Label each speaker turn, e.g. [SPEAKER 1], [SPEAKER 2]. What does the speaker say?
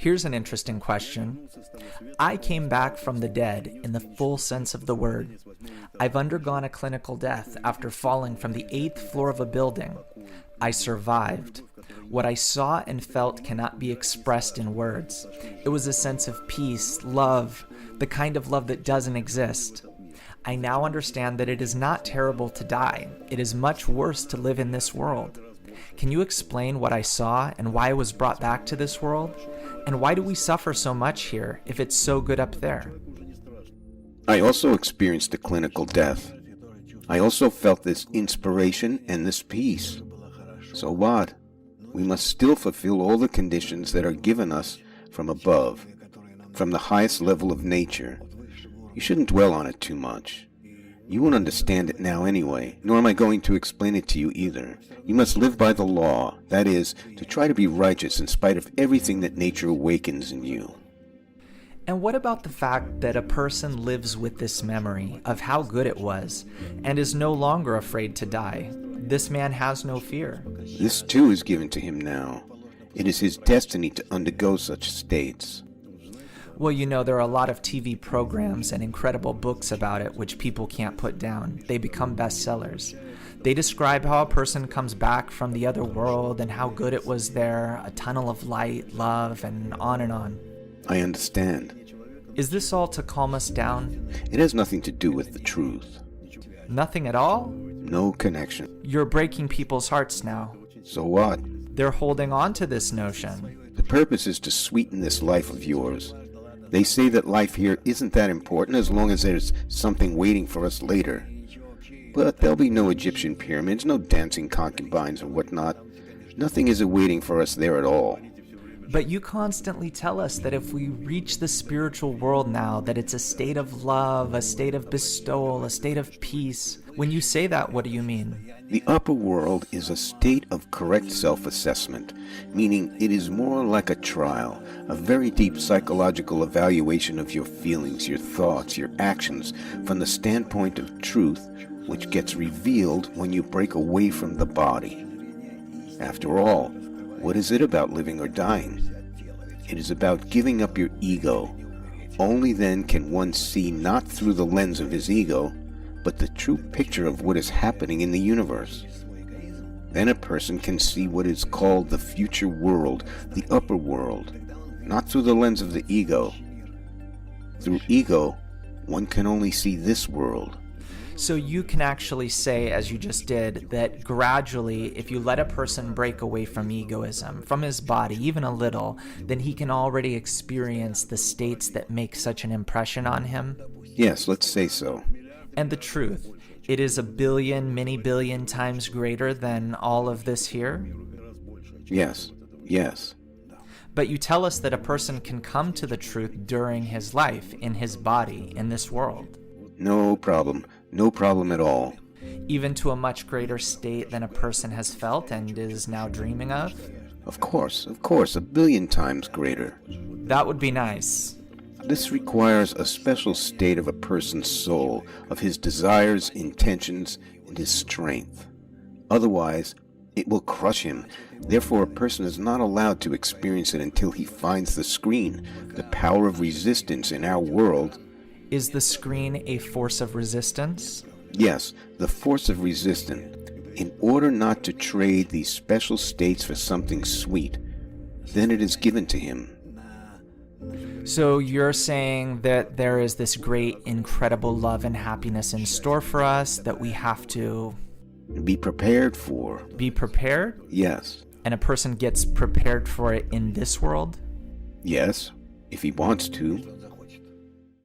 [SPEAKER 1] Here's an interesting question. I came back from the dead in the full sense of the word. I've undergone a clinical death after falling from the 8th floor of a building. I survived. What I saw and felt cannot be expressed in words. It was a sense of peace, love, the kind of love that doesn't exist. I now understand that it is not terrible to die. It is much worse to live in this world. Can you explain what I saw and why I was brought back to this world? And why do we suffer so much here if it's so good up there?
[SPEAKER 2] I also experienced a clinical death. I also felt this inspiration and this peace. So what? We must still fulfill all the conditions that are given us from above, from the highest level of nature. You shouldn't dwell on it too much. You won't understand it now anyway, nor am I going to explain it to you either. You must live by the law, that is, to try to be righteous in spite of everything that nature awakens in you.
[SPEAKER 1] And what about the fact that a person lives with this memory of how good it was and is no longer afraid to die? This man has no fear.
[SPEAKER 2] This too is given to him now. It is his destiny to undergo such states.
[SPEAKER 1] Well, you know, there are a lot of TV programs and incredible books about it which people can't put down. They become bestsellers. They describe how a person comes back from the other world and how good it was there, a tunnel of light, love, and on and on.
[SPEAKER 2] I understand.
[SPEAKER 1] Is this all to calm us down?
[SPEAKER 2] It has nothing to do with the truth.
[SPEAKER 1] Nothing at all?
[SPEAKER 2] No connection.
[SPEAKER 1] You're breaking people's hearts now.
[SPEAKER 2] So what?
[SPEAKER 1] They're holding on to this notion.
[SPEAKER 2] The purpose is to sweeten this life of yours. They say that life here isn't that important as long as there's something waiting for us later. But there'll be no Egyptian pyramids, no dancing concubines or whatnot. Nothing is awaiting for us there at all.
[SPEAKER 1] But you constantly tell us that if we reach the spiritual world now, that it's a state of love, a state of bestowal, a state of peace. When you say that, what do you mean?
[SPEAKER 2] The upper world is a state of correct self-assessment, meaning it is more like a trial, a very deep psychological evaluation of your feelings, your thoughts, your actions from the standpoint of truth, which gets revealed when you break away from the body. After all, what is it about living or dying? It is about giving up your ego. Only then can one see not through the lens of his ego, but the true picture of what is happening in the universe. Then a person can see what is called the future world, the upper world, not through the lens of the ego. Through ego, one can only see this world.
[SPEAKER 1] So you can actually say, as you just did, that gradually, if you let a person break away from egoism, from his body, even a little, then he can already experience the states that make such an impression on him?
[SPEAKER 2] Yes, let's say so.
[SPEAKER 1] And the truth, it is a billion, many billion times greater than all of this here?
[SPEAKER 2] Yes, yes.
[SPEAKER 1] But you tell us that a person can come to the truth during his life, in his body, in this world.
[SPEAKER 2] No problem. No problem at all.
[SPEAKER 1] Even to a much greater state than a person has felt and is now dreaming of?
[SPEAKER 2] Of course, a billion times greater.
[SPEAKER 1] That would be nice.
[SPEAKER 2] This requires a special state of a person's soul, of his desires, intentions, and his strength. Otherwise, it will crush him. Therefore, a person is not allowed to experience it until he finds the screen, the power of resistance in our world.
[SPEAKER 1] Is the screen a force of resistance?
[SPEAKER 2] Yes, the force of resistance. In order not to trade these special states for something sweet, then it is given to him.
[SPEAKER 1] So you're saying that there is this great, incredible love and happiness in store for us that we have to...
[SPEAKER 2] Be prepared for.
[SPEAKER 1] Be prepared?
[SPEAKER 2] Yes.
[SPEAKER 1] And a person gets prepared for it in this world?
[SPEAKER 2] Yes, if he wants to.